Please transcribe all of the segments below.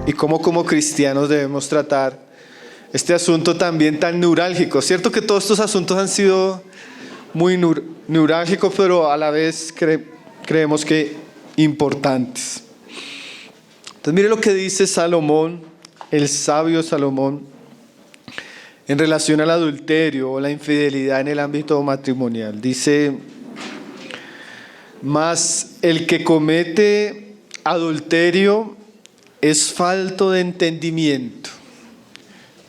y cómo como cristianos debemos tratar este asunto también tan neurálgico. Cierto que todos estos asuntos han sido muy neurálgicos, pero a la vez creemos que importantes. Entonces mire lo que dice Salomón, el sabio Salomón, en relación al adulterio o la infidelidad en el ámbito matrimonial. Dice: mas el que comete adulterio es falto de entendimiento,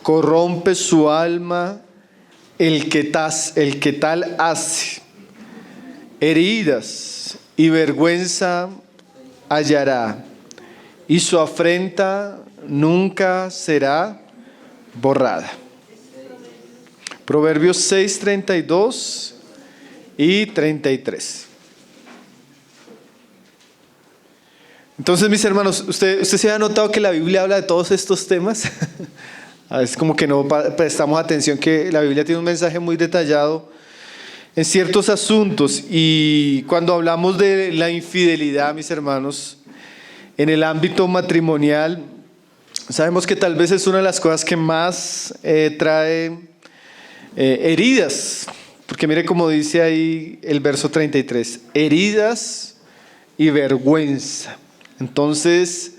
corrompe su alma el que tal hace. Heridas y vergüenza hallará, y su afrenta nunca será borrada. Proverbios 6, 32 y 33. Entonces, mis hermanos, ¿usted se ha notado que la Biblia habla de todos estos temas? A veces como que no prestamos atención que la Biblia tiene un mensaje muy detallado en ciertos asuntos. Y cuando hablamos de la infidelidad, mis hermanos, en el ámbito matrimonial, sabemos que tal vez es una de las cosas que más trae heridas, porque mire cómo dice ahí el verso 33, heridas y vergüenza. Entonces,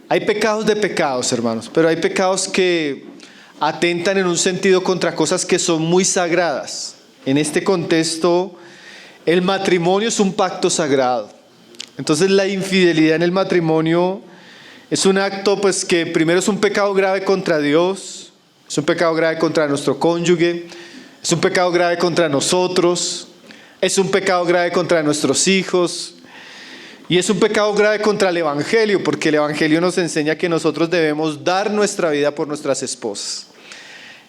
hay pecados de pecados, hermanos, pero hay pecados que atentan en un sentido contra cosas que son muy sagradas. En este contexto, el matrimonio es un pacto sagrado. Entonces, la infidelidad en el matrimonio es un acto, pues, que primero es un pecado grave contra Dios, es un pecado grave contra nuestro cónyuge, es un pecado grave contra nosotros, es un pecado grave contra nuestros hijos. Y es un pecado grave contra el Evangelio, porque el Evangelio nos enseña que nosotros debemos dar nuestra vida por nuestras esposas.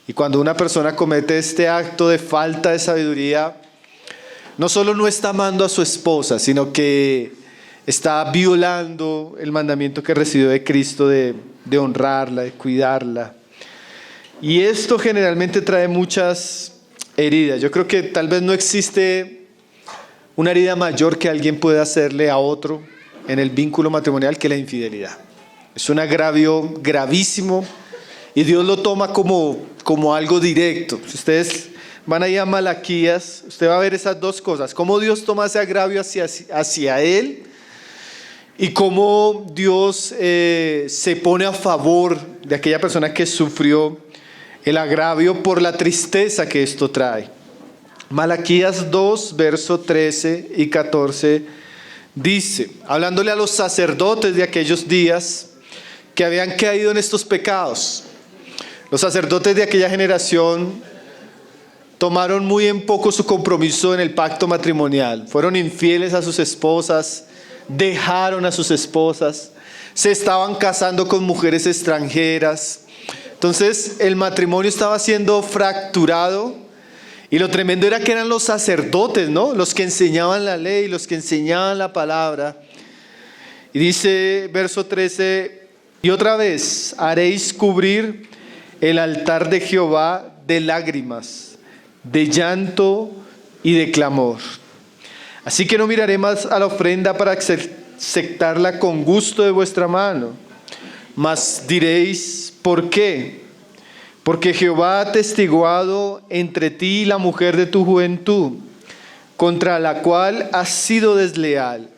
Y cuando una persona comete este acto de falta de sabiduría, no solo no está amando a su esposa, sino que está violando el mandamiento que recibió de Cristo de honrarla, de cuidarla. Y esto generalmente trae muchas heridas. Yo creo que tal vez no existe una herida mayor que alguien puede hacerle a otro en el vínculo matrimonial que la infidelidad. Es un agravio gravísimo y Dios lo toma como algo directo. Si ustedes van ahí a Malaquías, usted va a ver esas dos cosas. Cómo Dios toma ese agravio hacia él y cómo Dios se pone a favor de aquella persona que sufrió el agravio por la tristeza que esto trae. Malaquías 2, verso 13 y 14 dice, hablándole a los sacerdotes de aquellos días que habían caído en estos pecados. Los sacerdotes de aquella generación tomaron muy en poco su compromiso en el pacto matrimonial. Fueron infieles a sus esposas, dejaron a sus esposas, se estaban casando con mujeres extranjeras. Entonces el matrimonio estaba siendo fracturado. Y lo tremendo era que eran los sacerdotes, ¿no? Los que enseñaban la ley, los que enseñaban la palabra. Y dice, verso 13, y otra vez haréis cubrir el altar de Jehová de lágrimas, de llanto y de clamor. Así que no miraré más a la ofrenda para aceptarla con gusto de vuestra mano. Mas diréis, ¿por qué? Porque Jehová ha atestiguado entre ti y la mujer de tu juventud, contra la cual has sido desleal,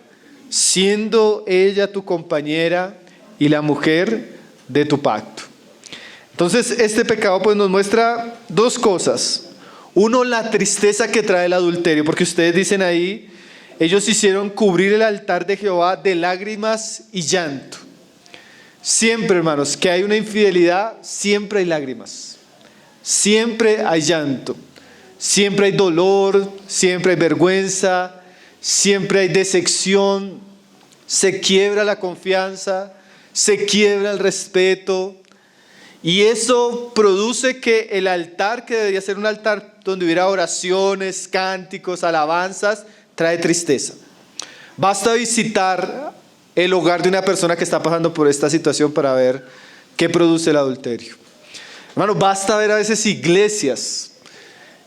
siendo ella tu compañera y la mujer de tu pacto. Entonces este pecado pues nos muestra dos cosas. Uno, la tristeza que trae el adulterio, porque ustedes dicen ahí, ellos hicieron cubrir el altar de Jehová de lágrimas y llanto. Siempre, hermanos, que hay una infidelidad, siempre hay lágrimas, siempre hay llanto, siempre hay dolor, siempre hay vergüenza, siempre hay decepción, se quiebra la confianza, se quiebra el respeto, y eso produce que el altar, que debería ser un altar donde hubiera oraciones, cánticos, alabanzas, trae tristeza. Basta visitar el hogar de una persona que está pasando por esta situación para ver qué produce el adulterio. Hermano, basta ver a veces iglesias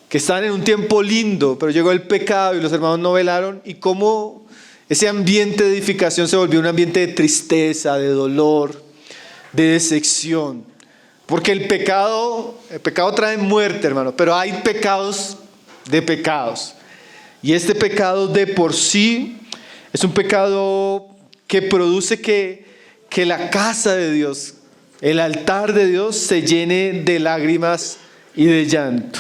que están en un tiempo lindo, pero llegó el pecado y los hermanos no velaron, y cómo ese ambiente de edificación se volvió un ambiente de tristeza, de dolor, de decepción. Porque el pecado trae muerte, hermano, pero hay pecados de pecados. Y este pecado de por sí es un pecado que produce que la casa de Dios, el altar de Dios, se llene de lágrimas y de llanto.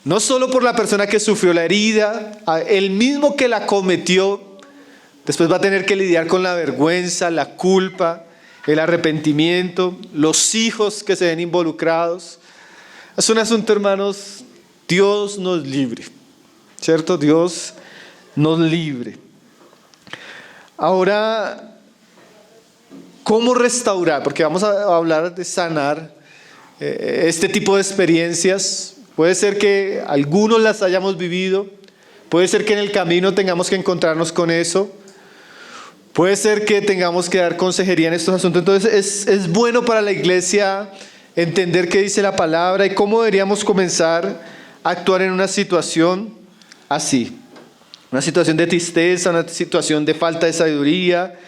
No solo por la persona que sufrió la herida, el mismo que la cometió, después va a tener que lidiar con la vergüenza, la culpa, el arrepentimiento, los hijos que se ven involucrados. Es un asunto, hermanos, Dios nos libre, ¿cierto? Dios nos libre. Ahora, ¿cómo restaurar? Porque vamos a hablar de sanar este tipo de experiencias. Puede ser que algunos las hayamos vivido, puede ser que en el camino tengamos que encontrarnos con eso, puede ser que tengamos que dar consejería en estos asuntos. Entonces es bueno para la iglesia entender qué dice la palabra y cómo deberíamos comenzar a actuar en una situación así. Una situación de tristeza, una situación de falta de sabiduría,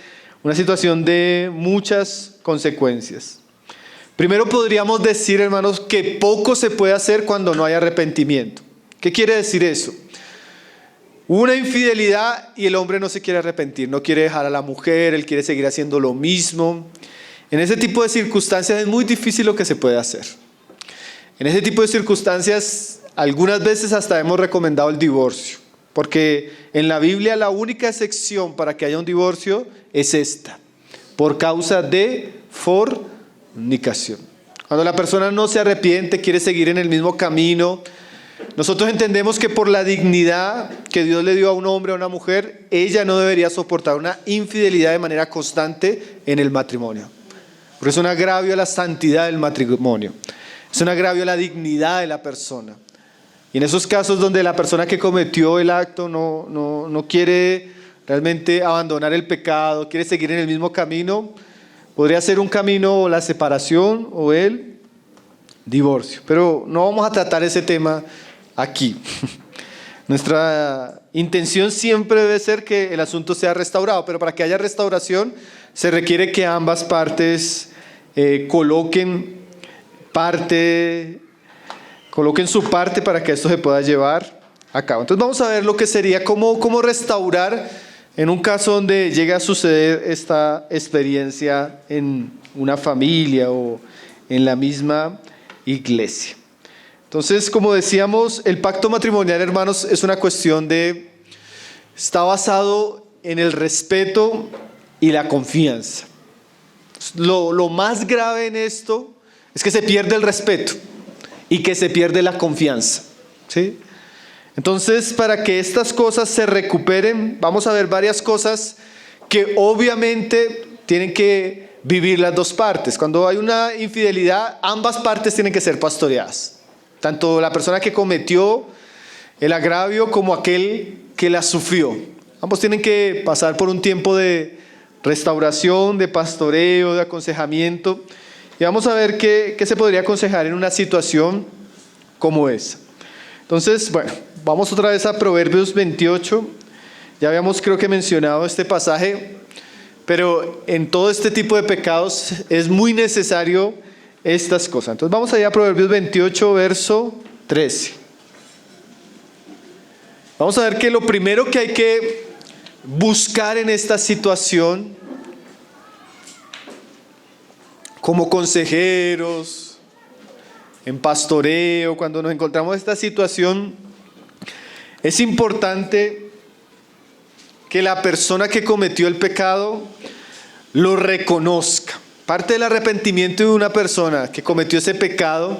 una situación de muchas consecuencias. Primero podríamos decir, hermanos, que poco se puede hacer cuando no hay arrepentimiento. ¿Qué quiere decir eso? Una infidelidad y el hombre no se quiere arrepentir, no quiere dejar a la mujer, él quiere seguir haciendo lo mismo. En ese tipo de circunstancias es muy difícil lo que se puede hacer. En ese tipo de circunstancias, algunas veces hasta hemos recomendado el divorcio, porque en la Biblia la única excepción para que haya un divorcio es esta, por causa de fornicación. Cuando la persona no se arrepiente, quiere seguir en el mismo camino. Nosotros entendemos que por la dignidad que Dios le dio a un hombre o a una mujer, ella no debería soportar una infidelidad de manera constante en el matrimonio. Porque es un agravio a la santidad del matrimonio. Es un agravio a la dignidad de la persona. Y en esos casos donde la persona que cometió el acto no quiere realmente abandonar el pecado, quiere seguir en el mismo camino, podría ser un camino o la separación o el divorcio. Pero no vamos a tratar ese tema aquí. Nuestra intención siempre debe ser que el asunto sea restaurado, pero para que haya restauración se requiere que ambas partes coloquen su parte para que esto se pueda llevar a cabo. Entonces vamos a ver lo que sería cómo restaurar en un caso donde llegue a suceder esta experiencia en una familia o en la misma iglesia. Entonces, como decíamos, el pacto matrimonial, hermanos, es una cuestión está basado en el respeto y la confianza. Lo más grave en esto es que se pierde el respeto y que se pierde la confianza, ¿sí? Entonces, para que estas cosas se recuperen, vamos a ver varias cosas que obviamente tienen que vivir las dos partes. Cuando hay una infidelidad, ambas partes tienen que ser pastoreadas. Tanto la persona que cometió el agravio como aquel que la sufrió. Ambos tienen que pasar por un tiempo de restauración, de pastoreo, de aconsejamiento. Y vamos a ver qué se podría aconsejar en una situación como esa. Entonces, bueno, vamos otra vez a Proverbios 28. Ya habíamos, creo que, mencionado este pasaje, pero en todo este tipo de pecados es muy necesario estas cosas. Entonces vamos allá a Proverbios 28, verso 13. Vamos a ver que lo primero que hay que buscar en esta situación, como consejeros, en pastoreo, cuando nos encontramos en esta situación, es importante que la persona que cometió el pecado lo reconozca. Parte del arrepentimiento de una persona que cometió ese pecado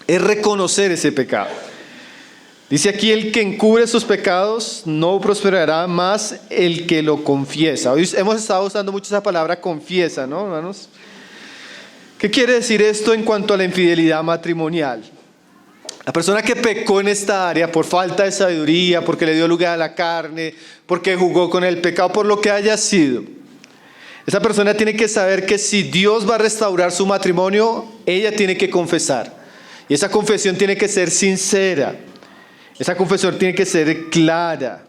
es reconocer ese pecado. Dice aquí: el que encubre sus pecados no prosperará, más el que lo confiesa. Hoy hemos estado usando mucho esa palabra confiesa, ¿no, hermanos? ¿Qué quiere decir esto en cuanto a la infidelidad matrimonial? La persona que pecó en esta área por falta de sabiduría, porque le dio lugar a la carne, porque jugó con el pecado, por lo que haya sido, esa persona tiene que saber que si Dios va a restaurar su matrimonio, ella tiene que confesar. Y esa confesión tiene que ser sincera. Esa confesión tiene que ser clara.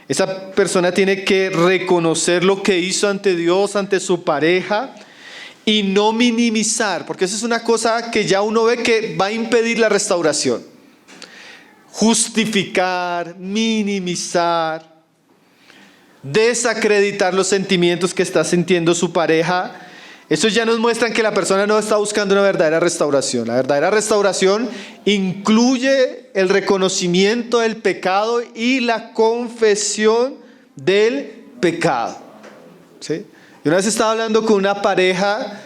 Esa persona tiene que reconocer lo que hizo ante Dios, ante su pareja, y no minimizar, porque eso es una cosa que ya uno ve que va a impedir la restauración. Justificar, minimizar, desacreditar los sentimientos que está sintiendo su pareja. Eso ya nos muestran que la persona no está buscando una verdadera restauración. La verdadera restauración incluye el reconocimiento del pecado y la confesión del pecado. ¿Sí? Yo una vez estaba hablando con una pareja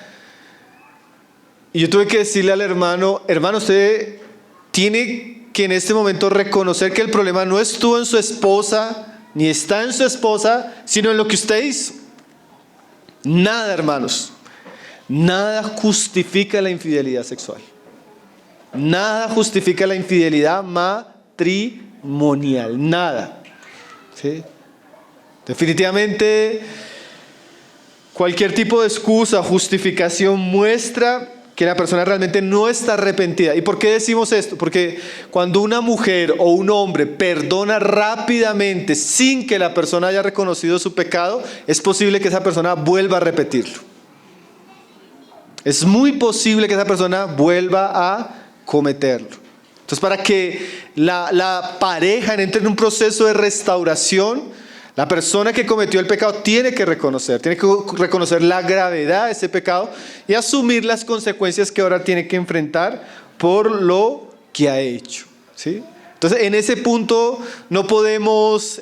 y yo tuve que decirle al hermano, usted tiene que en este momento reconocer que el problema no estuvo en su esposa, ni está en su esposa, sino en lo que usted hizo. Nada, hermanos. Nada justifica la infidelidad sexual. Nada justifica la infidelidad matrimonial. Nada. ¿Sí? Definitivamente, cualquier tipo de excusa, justificación muestra que la persona realmente no está arrepentida. ¿Y por qué decimos esto? Porque cuando una mujer o un hombre perdona rápidamente sin que la persona haya reconocido su pecado, es posible que esa persona vuelva a repetirlo. Es muy posible que esa persona vuelva a cometerlo. Entonces, para que la pareja entre en un proceso de restauración, la persona que cometió el pecado tiene que reconocer la gravedad de ese pecado y asumir las consecuencias que ahora tiene que enfrentar por lo que ha hecho. ¿Sí? Entonces, en ese punto no podemos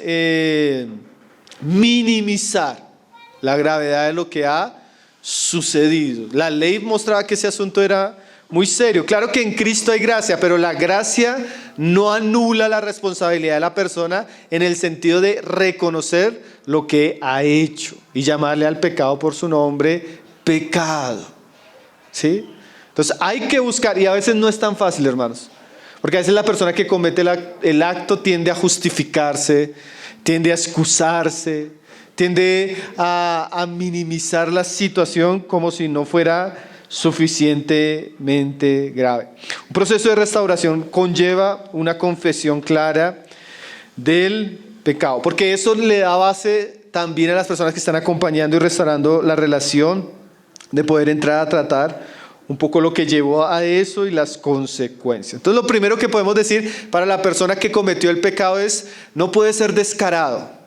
minimizar la gravedad de lo que ha sucedido. La ley mostraba que ese asunto era muy serio. Claro que en Cristo hay gracia, pero la gracia no anula la responsabilidad de la persona en el sentido de reconocer lo que ha hecho y llamarle al pecado por su nombre, pecado. ¿Sí? Entonces hay que buscar, y a veces no es tan fácil, hermanos, porque a veces la persona que comete el acto tiende a justificarse, tiende a excusarse, tiende a minimizar la situación como si no fuera suficientemente grave. Un proceso de restauración conlleva una confesión clara del pecado, porque eso le da base también a las personas que están acompañando y restaurando la relación, de poder entrar a tratar un poco lo que llevó a eso y las consecuencias. Entonces, lo primero que podemos decir para la persona que cometió el pecado es: no puede ser descarado.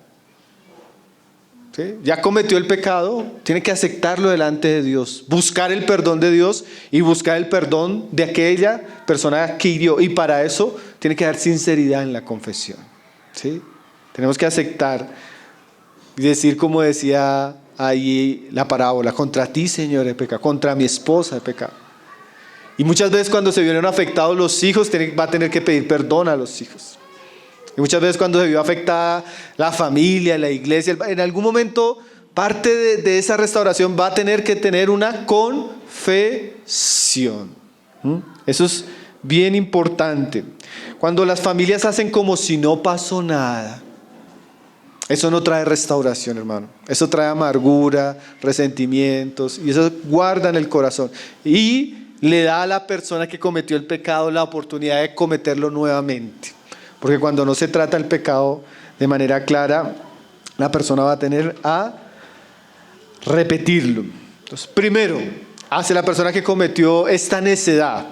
¿Sí? Ya cometió el pecado, tiene que aceptarlo delante de Dios, buscar el perdón de Dios y buscar el perdón de aquella persona que hirió, y para eso tiene que dar sinceridad en la confesión. ¿Sí? Tenemos que aceptar y decir, como decía ahí la parábola: contra ti, Señor, he pecado, contra mi esposa he pecado. Y muchas veces cuando se vieron afectados los hijos, va a tener que pedir perdón a los hijos. Y muchas veces cuando se vio afectada la familia, la iglesia, en algún momento parte de esa restauración va a tener que tener una confesión. Eso es bien importante. Cuando las familias hacen como si no pasó nada, eso no trae restauración, hermano. Eso trae amargura, resentimientos, y eso guarda en el corazón. Y le da a la persona que cometió el pecado la oportunidad de cometerlo nuevamente. Porque cuando no se trata el pecado de manera clara, la persona va a tener a repetirlo. Entonces, primero, hacia la persona que cometió esta necedad,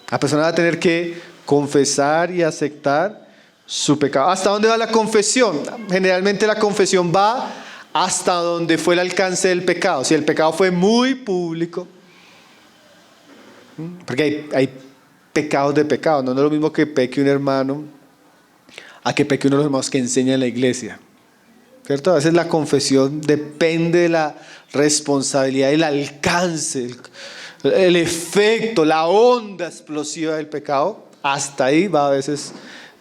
la persona va a tener que confesar y aceptar su pecado. ¿Hasta dónde va la confesión? Generalmente la confesión va hasta donde fue el alcance del pecado. Si el pecado fue muy público, porque hay pecados de pecado, no es lo mismo que peque un hermano a que peque uno de los hermanos que enseña en la iglesia, ¿cierto? A veces la confesión depende de la responsabilidad, el alcance, el efecto, la onda explosiva del pecado. Hasta ahí va a veces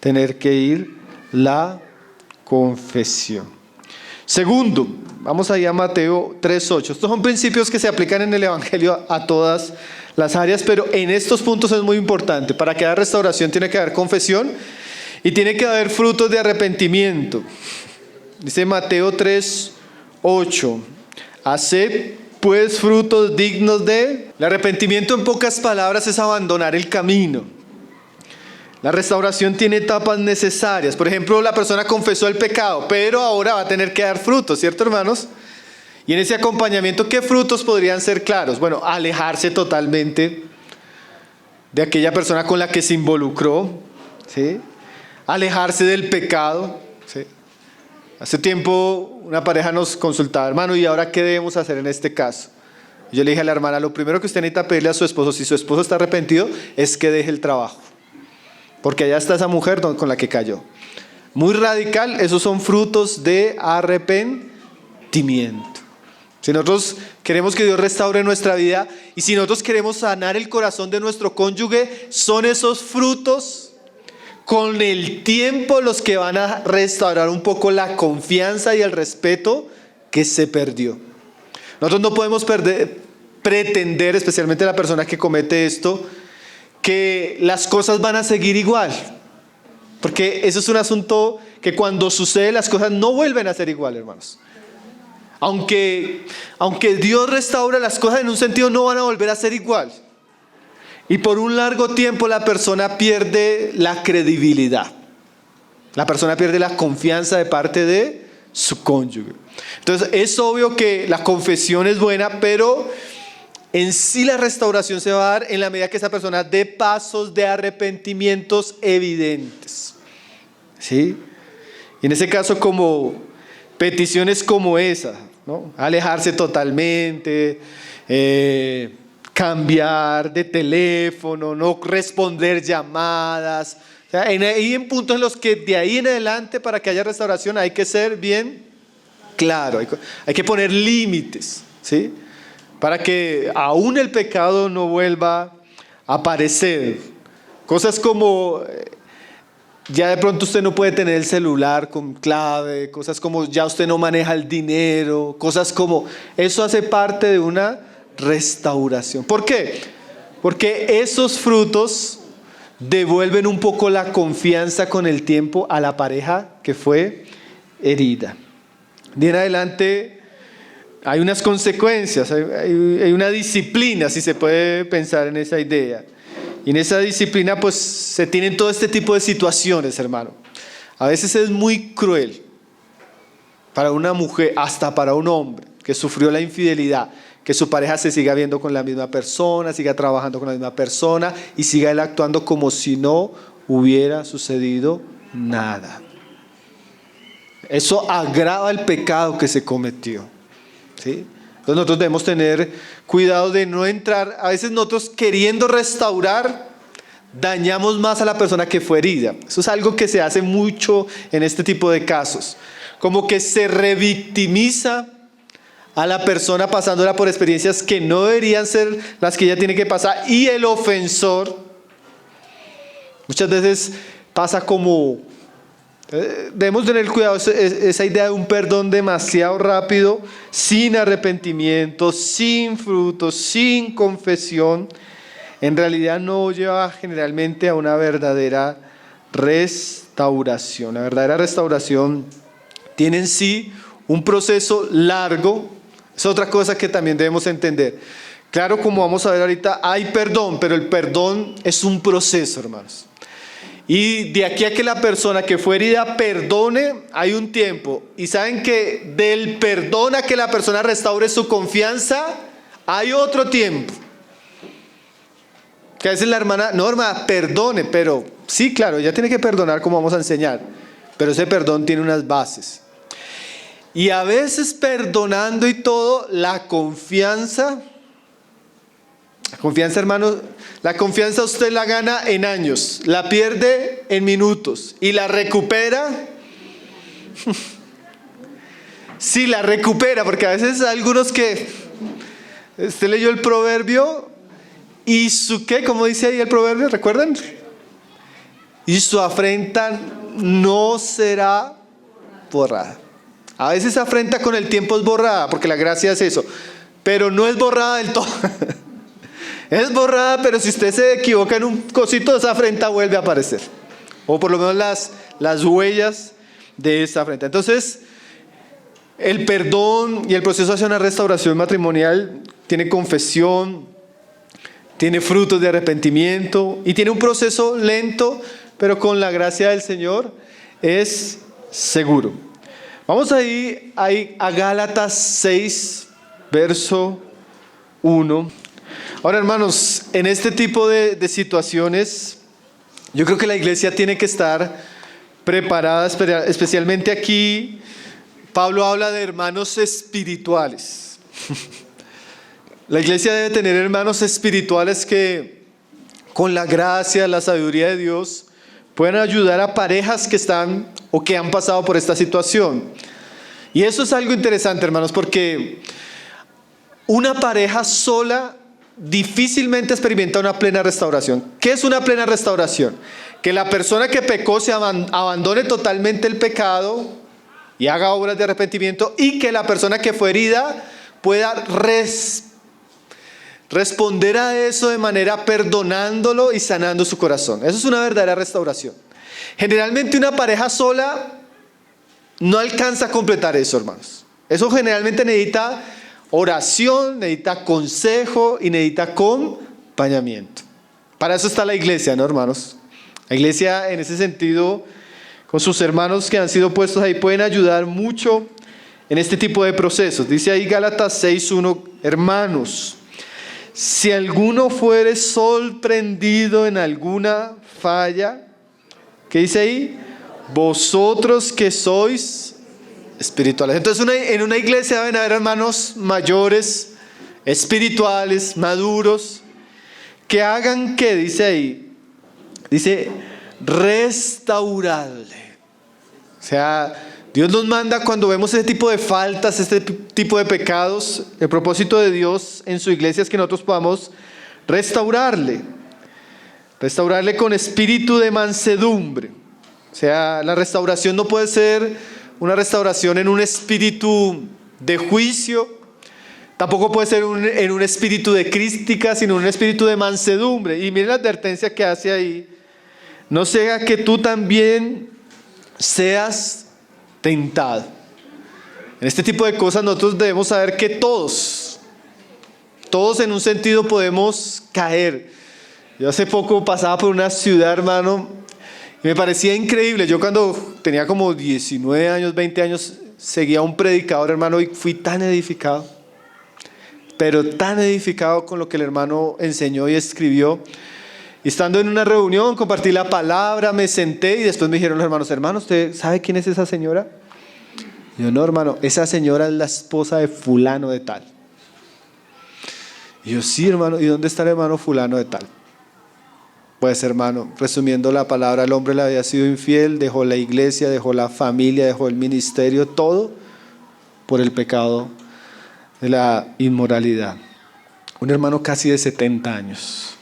tener que ir la confesión. Segundo, vamos allá a Mateo 3:8. Estos son principios que se aplican en el Evangelio a todas las áreas, pero en estos puntos es muy importante. Para que haya restauración tiene que haber confesión y tiene que haber frutos de arrepentimiento. Dice Mateo 3:8: haced pues frutos dignos de... El arrepentimiento, en pocas palabras, es abandonar el camino. La restauración tiene etapas necesarias. Por ejemplo, la persona confesó el pecado, pero ahora va a tener que dar frutos, ¿cierto, hermanos? Y en ese acompañamiento, ¿qué frutos podrían ser claros? Bueno, alejarse totalmente de aquella persona con la que se involucró, ¿sí? Alejarse del pecado, ¿sí? Hace tiempo una pareja nos consultaba, hermano, ¿y ahora qué debemos hacer en este caso? Yo le dije a la hermana, lo primero que usted necesita pedirle a su esposo, si su esposo está arrepentido, es que deje el trabajo. Porque allá está esa mujer con la que cayó. Muy radical, esos son frutos de arrepentimiento. Si nosotros queremos que Dios restaure nuestra vida y si nosotros queremos sanar el corazón de nuestro cónyuge, son esos frutos con el tiempo los que van a restaurar un poco la confianza y el respeto que se perdió. Nosotros no podemos pretender, especialmente la persona que comete esto, que las cosas van a seguir igual. Porque eso es un asunto que cuando sucede las cosas no vuelven a ser igual, hermanos. Aunque Dios restaura las cosas en un sentido, no van a volver a ser igual. Y por un largo tiempo la persona pierde la credibilidad. La persona pierde la confianza de parte de su cónyuge. Entonces es obvio que la confesión es buena, pero en sí la restauración se va a dar en la medida que esa persona dé pasos de arrepentimientos evidentes. ¿Sí? Y en ese caso, como peticiones como esa, ¿no? Alejarse totalmente, cambiar de teléfono, no responder llamadas. O sea, hay en puntos en los que de ahí en adelante, para que haya restauración, hay que ser bien claro, hay que poner límites, ¿sí? Para que aún el pecado no vuelva a aparecer. Cosas como, ya de pronto usted no puede tener el celular con clave, cosas como ya usted no maneja el dinero, cosas como, eso hace parte de una restauración. ¿Por qué? Porque esos frutos devuelven un poco la confianza con el tiempo a la pareja que fue herida. De en adelante hay unas consecuencias, hay una disciplina, si se puede pensar en esa idea. Y en esa disciplina pues se tienen todo este tipo de situaciones, hermano. A veces es muy cruel para una mujer, hasta para un hombre que sufrió la infidelidad, que su pareja se siga viendo con la misma persona, siga trabajando con la misma persona y siga él actuando como si no hubiera sucedido nada. Eso agrava el pecado que se cometió, ¿sí? Entonces nosotros debemos tener cuidado de no entrar. A veces nosotros queriendo restaurar, dañamos más a la persona que fue herida. Eso es algo que se hace mucho en este tipo de casos. Como que se revictimiza a la persona pasándola por experiencias que no deberían ser las que ella tiene que pasar. Y el ofensor muchas veces pasa como... Debemos tener cuidado, esa idea de un perdón demasiado rápido, sin arrepentimiento, sin frutos, sin confesión, en realidad no lleva generalmente a una verdadera restauración. La verdadera restauración tiene en sí un proceso largo. Es otra cosa que también debemos entender. Claro, como vamos a ver ahorita, hay perdón, pero el perdón es un proceso, hermanos. Y de aquí a que la persona que fue herida perdone, hay un tiempo. Y saben que del perdón a que la persona restaure su confianza, hay otro tiempo. Que a veces la hermana, no hermana, perdone, pero sí, claro, ella tiene que perdonar como vamos a enseñar. Pero ese perdón tiene unas bases. Y a veces perdonando y todo, la confianza, hermanos, la confianza usted la gana en años, la pierde en minutos y la recupera. Sí, la recupera, porque a veces algunos que usted leyó el proverbio y su qué, ¿cómo dice ahí el proverbio? ¿Recuerdan? Y su afrenta no será borrada. A veces afrenta con el tiempo es borrada, porque la gracia es eso, pero no es borrada del todo. Es borrada, pero si usted se equivoca en un cosito, esa afrenta vuelve a aparecer. O por lo menos las huellas de esa afrenta. Entonces, el perdón y el proceso hacia una restauración matrimonial tiene confesión, tiene frutos de arrepentimiento y tiene un proceso lento, pero con la gracia del Señor es seguro. Vamos ahí a Gálatas 6, verso 1. Ahora, hermanos, en este tipo de situaciones, yo creo que la iglesia tiene que estar preparada, especialmente aquí. Pablo habla de hermanos espirituales. La iglesia debe tener hermanos espirituales que, con la gracia, la sabiduría de Dios, pueden ayudar a parejas que están o que han pasado por esta situación. Y eso es algo interesante, hermanos, porque una pareja sola difícilmente experimenta una plena restauración. ¿Qué es una plena restauración? Que la persona que pecó se abandone totalmente el pecado y haga obras de arrepentimiento, y que la persona que fue herida pueda responder a eso de manera perdonándolo y sanando su corazón. Eso es una verdadera restauración. Generalmente una pareja sola no alcanza a completar eso, hermanos. Eso generalmente necesita oración, necesita consejo y necesita acompañamiento. Para eso está la iglesia, ¿no, hermanos? La iglesia, en ese sentido, con sus hermanos que han sido puestos ahí, pueden ayudar mucho en este tipo de procesos. Dice ahí Gálatas 6:1, hermanos, si alguno fuere sorprendido en alguna falla, ¿qué dice ahí? Vosotros que sois espirituales. Entonces en una iglesia deben haber hermanos mayores, espirituales, maduros, que hagan, ¿qué dice ahí? Dice, restaurarle. O sea, Dios nos manda, cuando vemos ese tipo de faltas, este tipo de pecados, el propósito de Dios en su iglesia es que nosotros podamos restaurarle con espíritu de mansedumbre. O sea, la restauración no puede ser una restauración en un espíritu de juicio, tampoco puede ser en un espíritu de crítica, sino un espíritu de mansedumbre. Y miren la advertencia que hace ahí: no sea que tú también seas tentado. En este tipo de cosas nosotros debemos saber que todos en un sentido podemos caer. Yo hace poco pasaba por una ciudad, hermano, y me parecía increíble. Yo cuando tenía como 19 años, 20 años, seguía a un predicador, hermano, y fui tan edificado, pero tan edificado con lo que el hermano enseñó y escribió. Y estando en una reunión, compartí la palabra, me senté y después me dijeron los hermanos, hermano, ¿usted sabe quién es esa señora? Y yo, no, hermano, esa señora es la esposa de fulano de tal. Y yo, sí, hermano, ¿y dónde está el hermano fulano de tal? Pues, hermano, resumiendo la palabra, el hombre le había sido infiel, dejó la iglesia, dejó la familia, dejó el ministerio, todo por el pecado de la inmoralidad. Un hermano casi de 70 años.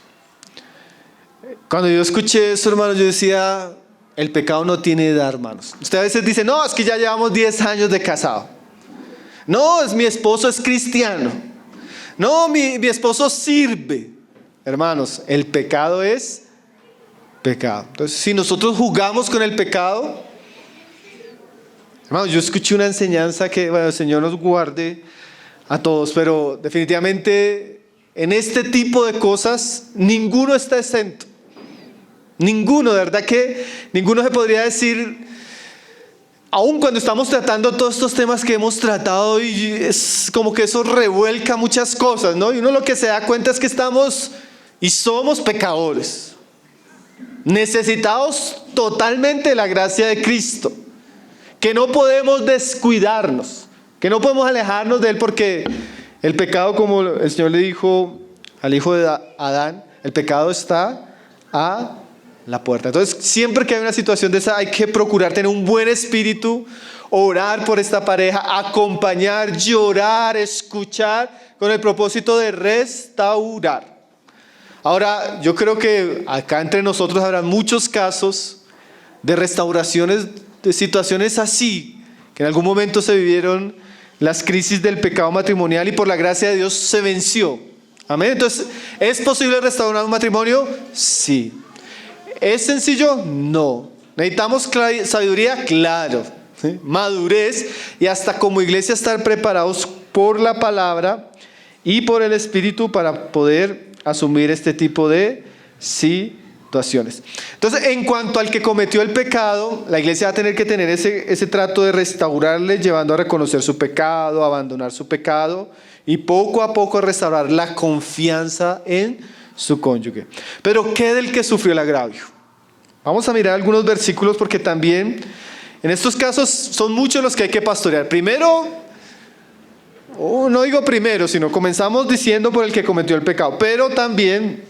Cuando yo escuché eso, hermanos, yo decía, el pecado no tiene edad, hermanos. Usted a veces dice, no, es que ya llevamos 10 años de casado. No, mi esposo es cristiano. No, mi esposo sirve. Hermanos, el pecado es pecado. Entonces, si nosotros jugamos con el pecado, hermanos, yo escuché una enseñanza que, bueno, el Señor nos guarde a todos, pero definitivamente en este tipo de cosas ninguno está exento. Ninguno, de verdad que ninguno se podría decir, aun cuando estamos tratando todos estos temas que hemos tratado, y es como que eso revuelca muchas cosas, ¿no? Y uno lo que se da cuenta es que estamos y somos pecadores, necesitados totalmente de la gracia de Cristo, que no podemos descuidarnos, que no podemos alejarnos de Él, porque el pecado, como el Señor le dijo al hijo de Adán, el pecado está a la puerta. Entonces, siempre que hay una situación de esa, hay que procurar tener un buen espíritu, orar por esta pareja, acompañar, llorar, escuchar, con el propósito de restaurar. Ahora, yo creo que acá entre nosotros habrá muchos casos de restauraciones, de situaciones así, que en algún momento se vivieron las crisis del pecado matrimonial y por la gracia de Dios se venció. Amén. Entonces, ¿es posible restaurar un matrimonio? Sí. ¿Es sencillo? No. ¿Necesitamos sabiduría? Claro. ¿Sí? Madurez, y hasta como iglesia estar preparados por la palabra y por el Espíritu para poder asumir este tipo de situaciones. situaciones. Entonces, en cuanto al que cometió el pecado, la iglesia va a tener que tener ese trato de restaurarle, llevando a reconocer su pecado, a abandonar su pecado y poco a poco a restaurar la confianza en su cónyuge. Pero ¿qué del que sufrió el agravio? Vamos a mirar algunos versículos porque también en estos casos son muchos los que hay que pastorear. Primero, no digo primero, sino comenzamos diciendo por el que cometió el pecado, pero también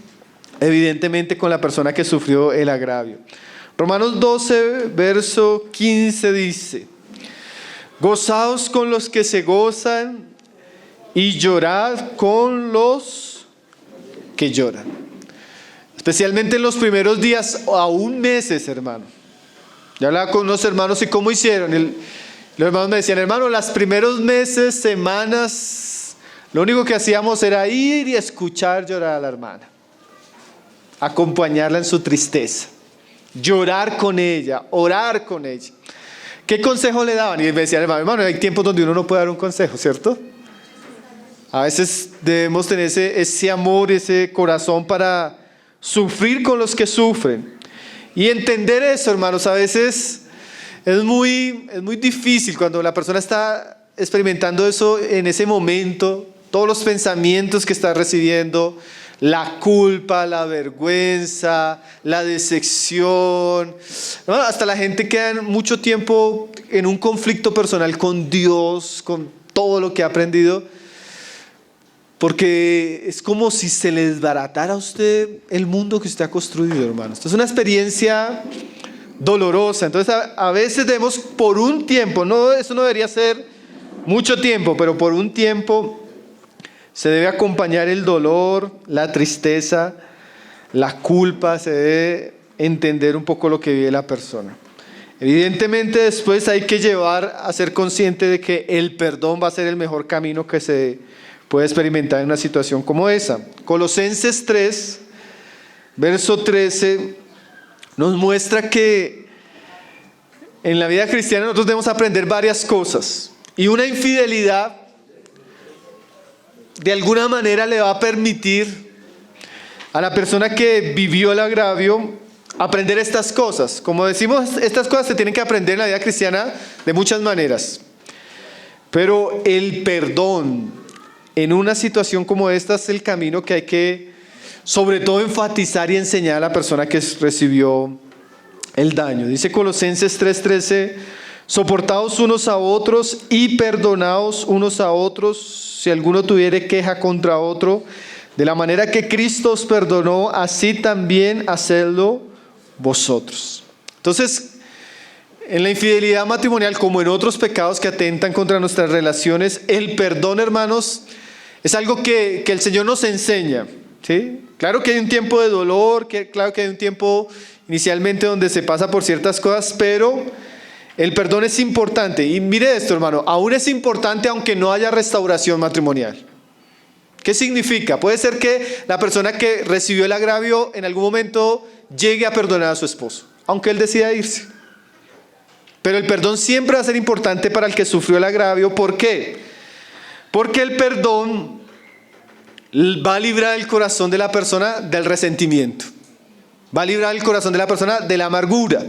evidentemente con la persona que sufrió el agravio. Romanos 12, verso 15 dice: gozaos con los que se gozan y llorad con los que lloran. Especialmente en los primeros días, aún meses, hermano. Yo hablaba con unos hermanos y cómo hicieron. Los hermanos me decían: hermano, los primeros meses, semanas, lo único que hacíamos era ir y escuchar llorar a la hermana, acompañarla en su tristeza, llorar con ella, orar con ella. ¿Qué consejo le daban? Y me decían: hermano, hay tiempos donde uno no puede dar un consejo, ¿cierto? A veces debemos tener ese amor, ese corazón para sufrir con los que sufren. Y entender eso, hermanos, a veces es muy difícil cuando la persona está experimentando eso en ese momento, todos los pensamientos que está recibiendo, la culpa, la vergüenza, la decepción. Hasta la gente queda mucho tiempo en un conflicto personal con Dios, con todo lo que ha aprendido, porque es como si se le desbaratara a usted el mundo que usted ha construido, hermanos. Esto es una experiencia dolorosa. Entonces a veces debemos por un tiempo, eso no debería ser mucho tiempo, pero por un tiempo se debe acompañar el dolor, la tristeza, la culpa, se debe entender un poco lo que vive la persona. Evidentemente después hay que llevar a ser consciente de que el perdón va a ser el mejor camino que se puede experimentar en una situación como esa. Colosenses 3, verso 13, nos muestra que en la vida cristiana nosotros debemos aprender varias cosas. Y una infidelidad de alguna manera le va a permitir a la persona que vivió el agravio aprender estas cosas. Como decimos, estas cosas se tienen que aprender en la vida cristiana de muchas maneras. Pero el perdón en una situación como esta es el camino que hay que, sobre todo, enfatizar y enseñar a la persona que recibió el daño. Dice Colosenses 3:13: soportaos unos a otros y perdonaos unos a otros si alguno tuviere queja contra otro. De la manera que Cristo os perdonó, así también hacedlo vosotros. Entonces, en la infidelidad matrimonial, como en otros pecados que atentan contra nuestras relaciones, el perdón, hermanos, es algo que el Señor nos enseña, ¿sí? Claro que hay un tiempo de dolor, claro que hay un tiempo inicialmente donde se pasa por ciertas cosas, pero el perdón es importante. Y mire esto, hermano, aún es importante aunque no haya restauración matrimonial. ¿Qué significa? Puede ser que la persona que recibió el agravio en algún momento llegue a perdonar a su esposo, aunque él decida irse. Pero el perdón siempre va a ser importante para el que sufrió el agravio. ¿Por qué? Porque el perdón va a librar el corazón de la persona del resentimiento. Va a librar el corazón de la persona de la amargura.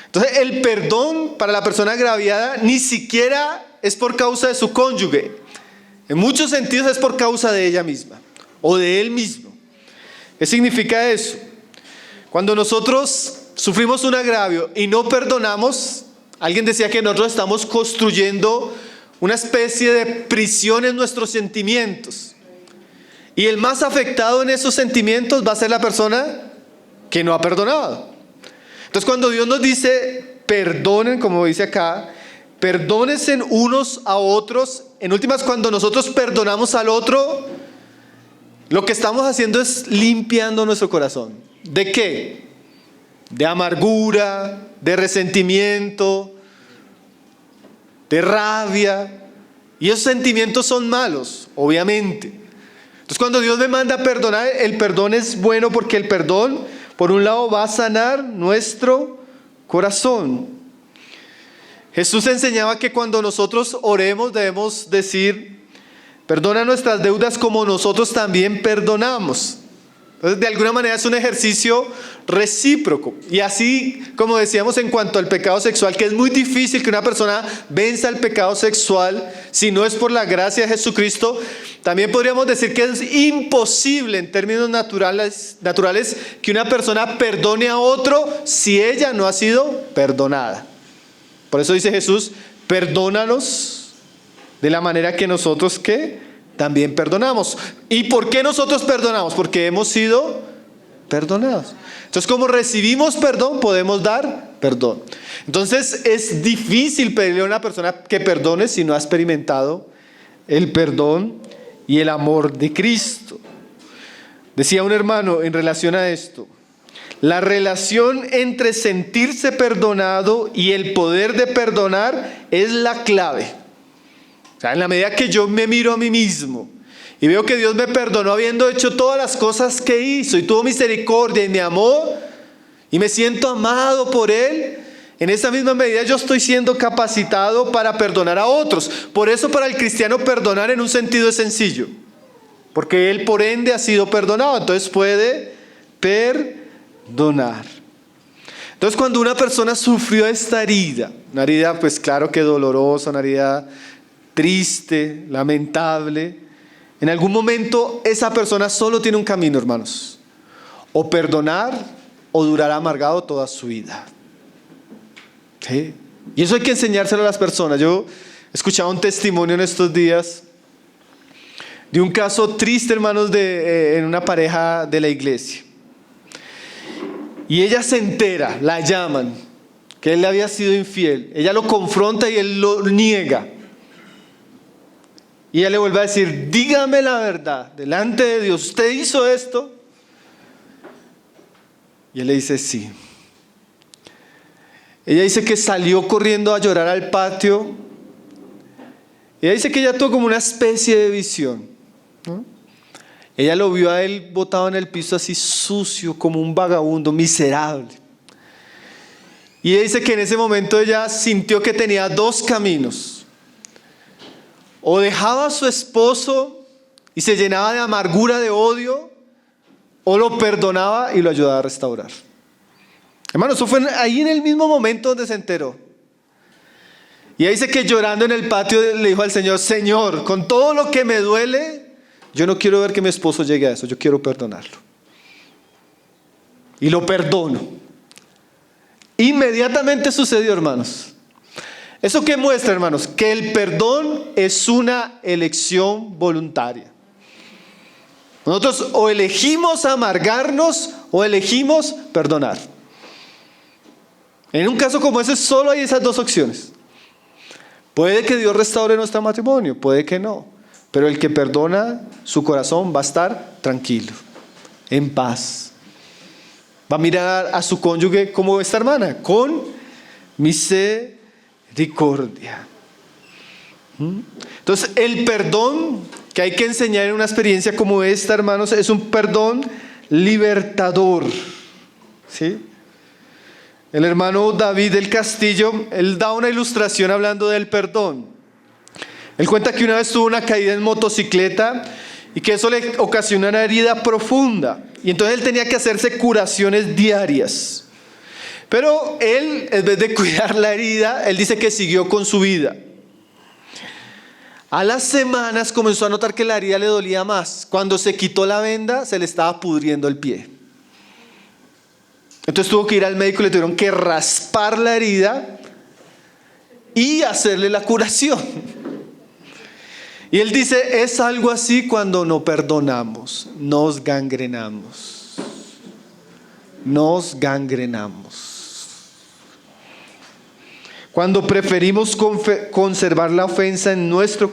Entonces, el perdón para la persona agraviada ni siquiera es por causa de su cónyuge. En muchos sentidos es por causa de ella misma o de él mismo. ¿Qué significa eso? Cuando nosotros sufrimos un agravio y no perdonamos, alguien decía que nosotros estamos construyendo una especie de prisión en nuestros sentimientos. Y el más afectado en esos sentimientos va a ser la persona que no ha perdonado. Entonces, cuando Dios nos dice perdonen, como dice acá, perdónense unos a otros, en últimas, cuando nosotros perdonamos al otro, lo que estamos haciendo es limpiando nuestro corazón. ¿De qué? De amargura, de resentimiento, de rabia. Y esos sentimientos son malos, obviamente. Entonces, cuando Dios me manda a perdonar, el perdón es bueno porque el perdón, por un lado, va a sanar nuestro corazón. Jesús enseñaba que cuando nosotros oremos debemos decir: perdona nuestras deudas como nosotros también perdonamos. Entonces, de alguna manera es un ejercicio recíproco. Y así como decíamos en cuanto al pecado sexual, que es muy difícil que una persona venza el pecado sexual si no es por la gracia de Jesucristo, también podríamos decir que es imposible en términos naturales que una persona perdone a otro si ella no ha sido perdonada. Por eso dice Jesús, perdónanos de la manera que nosotros ¿qué? También perdonamos. ¿Y por qué nosotros perdonamos? Porque hemos sido perdonados. Entonces, como recibimos perdón, podemos dar perdón. Entonces, es difícil pedirle a una persona que perdone si no ha experimentado el perdón y el amor de Cristo. Decía un hermano en relación a esto, la relación entre sentirse perdonado y el poder de perdonar es la clave. O sea, en la medida que yo me miro a mí mismo y veo que Dios me perdonó habiendo hecho todas las cosas que hizo y tuvo misericordia y me amó y me siento amado por Él, en esa misma medida yo estoy siendo capacitado para perdonar a otros. Por eso para el cristiano perdonar en un sentido es sencillo, porque él por ende ha sido perdonado, entonces puede perdonar. Entonces cuando una persona sufrió esta herida, una herida pues claro que dolorosa, una herida triste, lamentable, en algún momento esa persona solo tiene un camino, hermanos: o perdonar o durar amargado toda su vida. ¿Sí? Y eso hay que enseñárselo a las personas. Yo escuchaba un testimonio en estos días de un caso triste, hermanos, en una pareja de la iglesia. Y ella se entera, la llaman, que él le había sido infiel. Ella lo confronta y él lo niega. Y ella le vuelve a decir, dígame la verdad, delante de Dios, ¿usted hizo esto? Y él le dice, sí. Ella dice que salió corriendo a llorar al patio. Ella dice que ella tuvo como una especie de visión, ¿no? Ella lo vio a él botado en el piso así sucio, como un vagabundo, miserable. Y ella dice que en ese momento ella sintió que tenía dos caminos. O dejaba a su esposo y se llenaba de amargura, de odio, o lo perdonaba y lo ayudaba a restaurar. Hermano, eso fue ahí en el mismo momento donde se enteró. Y ella dice que llorando en el patio le dijo al Señor, Señor, con todo lo que me duele, yo no quiero ver que mi esposo llegue a eso, yo quiero perdonarlo. Y lo perdono. Inmediatamente sucedió, hermanos. ¿Eso qué muestra, hermanos? Que el perdón es una elección voluntaria. Nosotros o elegimos amargarnos o elegimos perdonar. En un caso como ese solo hay esas dos opciones. Puede que Dios restaure nuestro matrimonio, puede que no. Pero el que perdona, su corazón va a estar tranquilo, en paz. Va a mirar a su cónyuge como esta hermana, con misericordia. Entonces el perdón que hay que enseñar en una experiencia como esta, hermanos, es un perdón libertador. ¿Sí? El hermano David del Castillo, él da una ilustración hablando del perdón. Él cuenta que una vez tuvo una caída en motocicleta y que eso le ocasionó una herida profunda. Y entonces él tenía que hacerse curaciones diarias. Pero él, en vez de cuidar la herida, él dice que siguió con su vida. A las semanas comenzó a notar que la herida le dolía más. Cuando se quitó la venda, se le estaba pudriendo el pie. Entonces tuvo que ir al médico y le tuvieron que raspar la herida y hacerle la curación. Y él dice, es algo así cuando no perdonamos, nos gangrenamos. Nos gangrenamos. Cuando preferimos conservar la ofensa en nuestro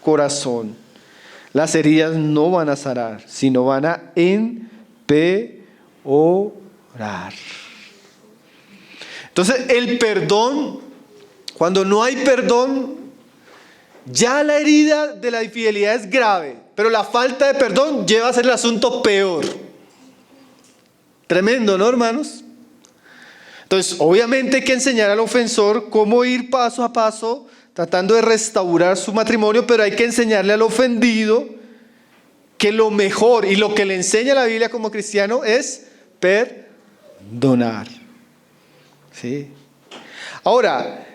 corazón, las heridas no van a sanar, sino van a empeorar. Entonces, el perdón, cuando no hay perdón, ya la herida de la infidelidad es grave, pero la falta de perdón lleva a ser el asunto peor. Tremendo, ¿no, hermanos? Entonces, obviamente hay que enseñar al ofensor cómo ir paso a paso, tratando de restaurar su matrimonio, pero hay que enseñarle al ofendido que lo mejor y lo que le enseña la Biblia como cristiano es perdonar. ¿Sí? Ahora,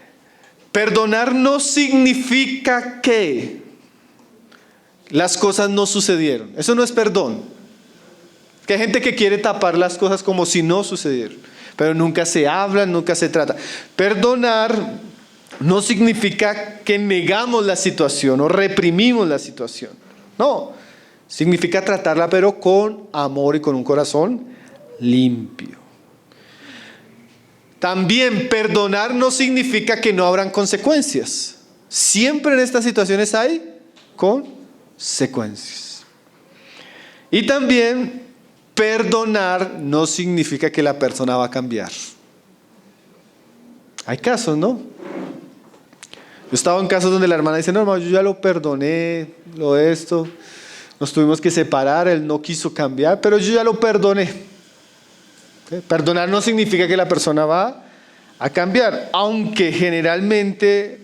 perdonar no significa que las cosas no sucedieron. Eso no es perdón. Que hay gente que quiere tapar las cosas como si no sucedieron, pero nunca se habla, nunca se trata. Perdonar no significa que negamos la situación o reprimimos la situación. No, significa tratarla pero con amor y con un corazón limpio. También perdonar no significa que no habrán consecuencias. Siempre en estas situaciones hay consecuencias. Y también perdonar no significa que la persona va a cambiar. Hay casos, ¿no? Yo estaba en casos donde la hermana dice, no, hermano, yo ya lo perdoné, nos tuvimos que separar, él no quiso cambiar, pero yo ya lo perdoné. ¿Okay? Perdonar no significa que la persona va a cambiar, aunque generalmente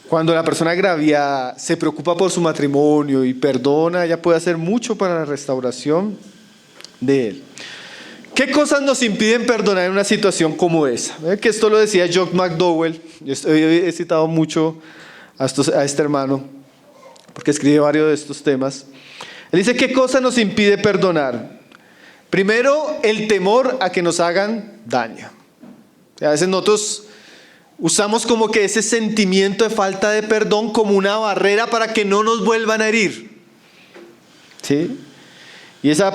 cuando la persona agravia se preocupa por su matrimonio y perdona, ella puede hacer mucho para la restauración de él. ¿Qué cosas nos impiden perdonar en una situación como esa? Que esto lo decía John McDowell. Yo he citado mucho a este hermano porque escribe varios de estos temas. Él dice, ¿qué cosa nos impide perdonar? Primero, el temor a que nos hagan daño. A veces nosotros usamos como que ese sentimiento de falta de perdón como una barrera para que no nos vuelvan a herir. ¿Sí? Y esa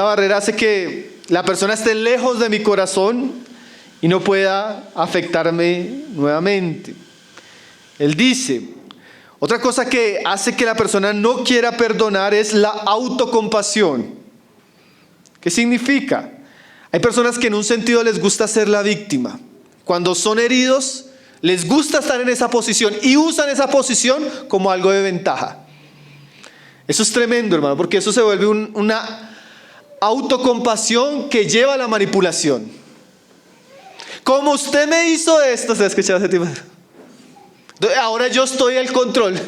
barrera hace que la persona esté lejos de mi corazón y no pueda afectarme nuevamente. Él dice, otra cosa que hace que la persona no quiera perdonar es la autocompasión. ¿Qué significa? Hay personas que en un sentido les gusta ser la víctima. Cuando son heridos, les gusta estar en esa posición y usan esa posición como algo de ventaja. Eso es tremendo, hermano, porque eso se vuelve una autocompasión que lleva a la manipulación. Como usted me hizo esto, ¿se ha escuchado ese tipo? Ahora yo estoy al control.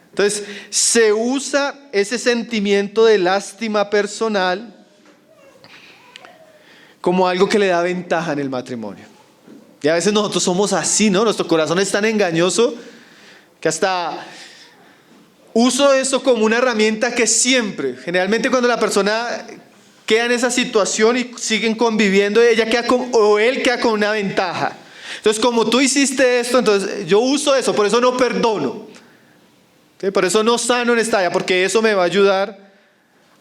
Entonces, se usa ese sentimiento de lástima personal como algo que le da ventaja en el matrimonio. Y a veces nosotros somos así, ¿no? Nuestro corazón es tan engañoso que hasta uso eso como una herramienta que siempre, generalmente cuando la persona queda en esa situación y siguen conviviendo, él queda con una ventaja. Entonces, como tú hiciste esto, entonces yo uso eso, por eso no perdono. ¿Sí? Por eso no sano en esta área, porque eso me va a ayudar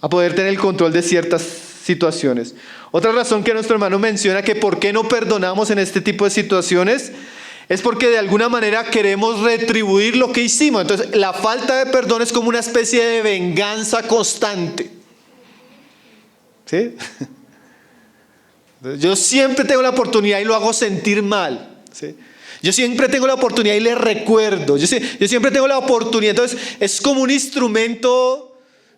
a poder tener el control de ciertas situaciones. Otra razón que nuestro hermano menciona que por qué no perdonamos en este tipo de situaciones es porque de alguna manera queremos retribuir lo que hicimos. Entonces, la falta de perdón es como una especie de venganza constante. ¿Sí? Yo siempre tengo la oportunidad y lo hago sentir mal. ¿Sí? Yo siempre tengo la oportunidad y le recuerdo. Yo siempre tengo la oportunidad. Entonces, es como un instrumento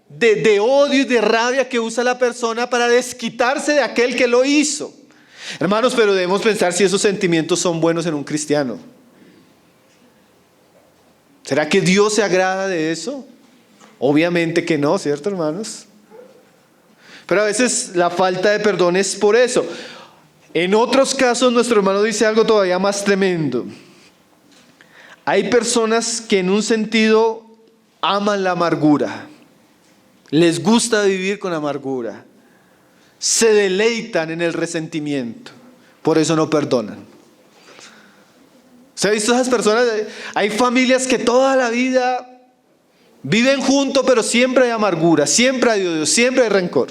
de odio y de rabia que usa la persona para desquitarse de aquel que lo hizo. Hermanos, pero debemos pensar si esos sentimientos son buenos en un cristiano. ¿Será que Dios se agrada de eso? Obviamente que no, ¿cierto, hermanos? Pero a veces la falta de perdón es por eso. En otros casos, nuestro hermano dice algo todavía más tremendo. Hay personas que en un sentido aman la amargura. Les gusta vivir con amargura. Se deleitan en el resentimiento. Por eso no perdonan. ¿Se ha visto esas personas? Hay familias que toda la vida viven juntos, pero siempre hay amargura, siempre hay odio, siempre hay rencor.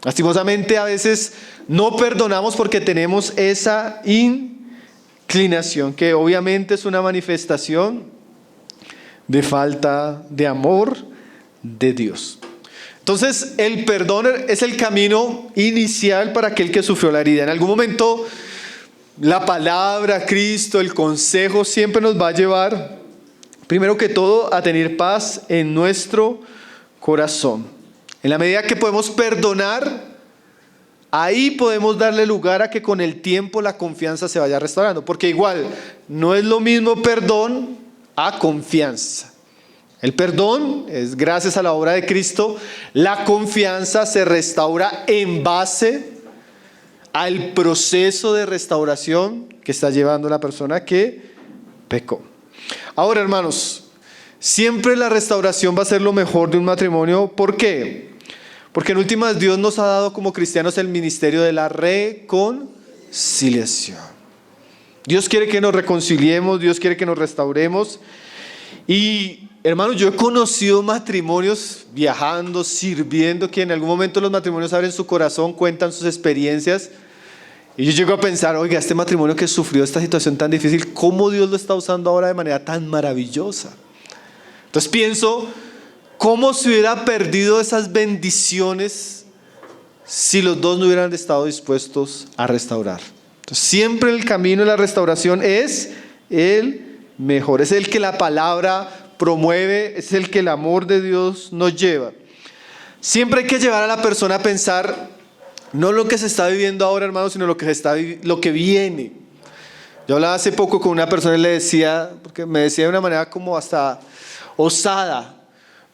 Lastimosamente a veces no perdonamos porque tenemos esa inclinación, que obviamente es una manifestación de falta de amor de Dios. Entonces, el perdón es el camino inicial para aquel que sufrió la herida. En algún momento, la palabra, Cristo, el consejo siempre nos va a llevar, primero que todo, a tener paz en nuestro corazón. En la medida que podemos perdonar, ahí podemos darle lugar a que con el tiempo la confianza se vaya restaurando. Porque igual, no es lo mismo perdón a confianza. El perdón es gracias a la obra de Cristo. La confianza se restaura en base al proceso de restauración que está llevando la persona que pecó. Ahora, hermanos, siempre la restauración va a ser lo mejor de un matrimonio. ¿Por qué? Porque en últimas Dios nos ha dado como cristianos el ministerio de la reconciliación. Dios quiere que nos reconciliemos, Dios quiere que nos restauremos. Y hermanos, yo he conocido matrimonios viajando, sirviendo, que en algún momento los matrimonios abren su corazón, cuentan sus experiencias. Y yo llego a pensar, oiga, este matrimonio que sufrió esta situación tan difícil, ¿cómo Dios lo está usando ahora de manera tan maravillosa? Entonces pienso, ¿cómo se hubiera perdido esas bendiciones si los dos no hubieran estado dispuestos a restaurar? Entonces, siempre el camino de la restauración es el mejor, es el que la palabra promueve, es el que el amor de Dios nos lleva. Siempre hay que llevar a la persona a pensar, no lo que se está viviendo ahora, hermano, sino lo que viene. Yo hablaba hace poco con una persona y le decía, porque me decía de una manera como hasta osada,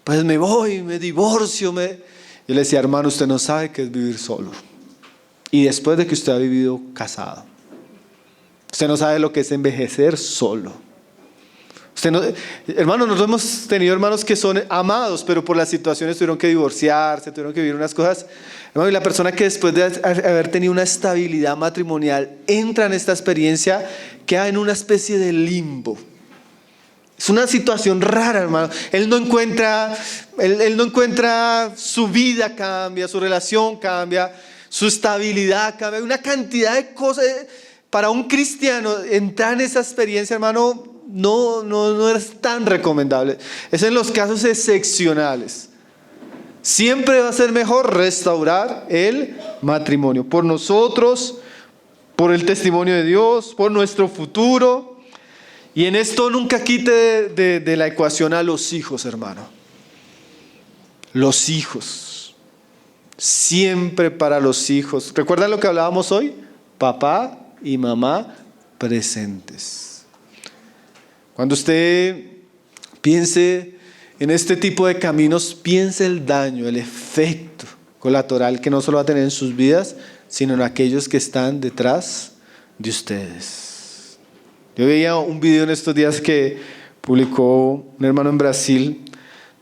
pues me voy, me divorcio. Yo le decía, hermano, usted no sabe qué es vivir solo. Y después de que usted ha vivido casado, usted no sabe lo que es envejecer solo. Hermano, nosotros hemos tenido hermanos que son amados, pero por las situaciones tuvieron que divorciarse, tuvieron que vivir unas cosas. Hermano, y la persona que después de haber tenido una estabilidad matrimonial entra en esta experiencia, queda en una especie de limbo. Es una situación rara, hermano. Él no encuentra, su vida cambia, su relación cambia, su estabilidad cambia, una cantidad de cosas. Para un cristiano entrar en esa experiencia, hermano, no es tan recomendable. Es en los casos excepcionales. Siempre va a ser mejor restaurar el matrimonio por nosotros, por el testimonio de Dios, por nuestro futuro. Y en esto nunca quite de la ecuación a los hijos, hermano. Los hijos. Siempre para los hijos. ¿Recuerdan lo que hablábamos hoy? Papá y mamá presentes. Cuando usted piense en este tipo de caminos, piense el daño, el efecto colateral que no solo va a tener en sus vidas, sino en aquellos que están detrás de ustedes. Yo veía un video en estos días que publicó un hermano en Brasil,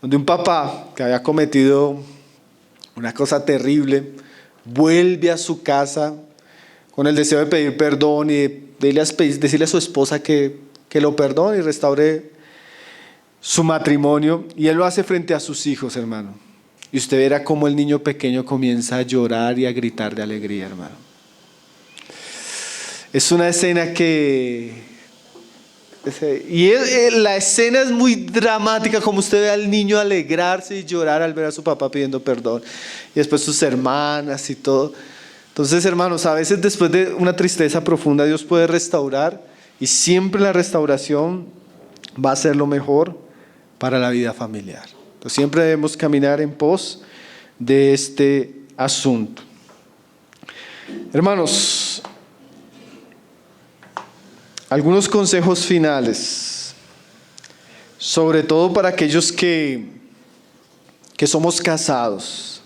donde un papá que había cometido una cosa terrible, vuelve a su casa con el deseo de pedir perdón y decirle a su esposa que lo perdone y restaure su matrimonio. Y él lo hace frente a sus hijos, hermano. Y usted verá cómo el niño pequeño comienza a llorar y a gritar de alegría, hermano. Es una escena la escena es muy dramática, como usted ve al niño alegrarse y llorar al ver a su papá pidiendo perdón. Y después sus hermanas y todo. Entonces, hermanos, a veces después de una tristeza profunda, Dios puede restaurar. Y siempre la restauración va a ser lo mejor para la vida familiar. Entonces, siempre debemos caminar en pos de este asunto. Hermanos, algunos consejos finales, sobre todo para aquellos que somos casados.